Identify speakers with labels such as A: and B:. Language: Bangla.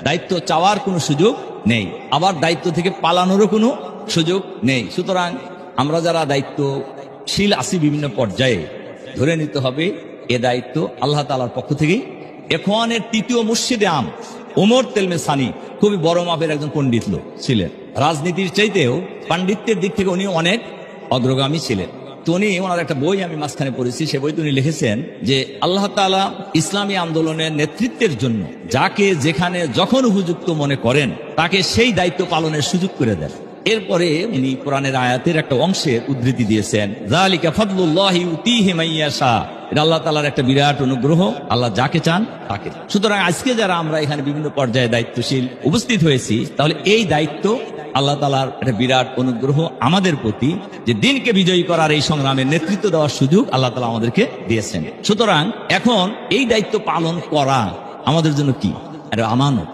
A: দায়িত্ব চাওয়ার কোনো সুযোগ নেই, আবার দায়িত্ব থেকে পালানোরও কোনো সুযোগ নেই। সুতরাং আমরা যারা দায়িত্বশীল আছি বিভিন্ন পর্যায়ে, ধরে নিতে হবে এ দায়িত্ব আল্লাহ তাআলার পক্ষ থেকেই। এখনের তৃতীয় মুর্শিদে আম ওমর তেলমে সানি খুবই বড় মাপের একজন পণ্ডিত লোক ছিলেন। রাজনীতির চাইতেও পাণ্ডিত্যের দিক থেকে উনি অনেক অগ্রগামী ছিলেন। তো উনি ওনার একটা বই আমি মাঝখানে পড়েছি, সে বইতে উনি লিখেছেন যে আল্লাহ তাআলা ইসলামী আন্দোলনের নেতৃত্বের জন্য যাকে যেখানে যখন উপযুক্ত মনে করেন তাকে সেই দায়িত্ব পালনের সুযোগ করে দেন। এরপরে উনি কোরআনের আয়াতের একটা অংশের উদ্ধৃতি দিয়েছেন, যালিকা ফাদলুল্লাহি ইউতিহি মাইয়াশা। এটা আল্লাহ তাআলার একটা বিরাট অনুগ্রহ, আল্লাহ যাকে চান তাকে। সুতরাং আজকে যারা আমরা এখানে বিভিন্ন পর্যায়ে দায়িত্বশীল উপস্থিত হয়েছি, তাহলে এই দায়িত্ব আল্লাহ তাআলার একটা বিরাট অনুগ্রহ আমাদের প্রতি, যে দিনকে বিজয়ী করার এই সংগ্রামের নেতৃত্ব দেওয়ার সুযোগ আল্লাহ তাআলা আমাদেরকে দিয়েছেন। সুতরাং এখন এই দায়িত্ব পালন করা আমাদের জন্য কি? এটা আমানত।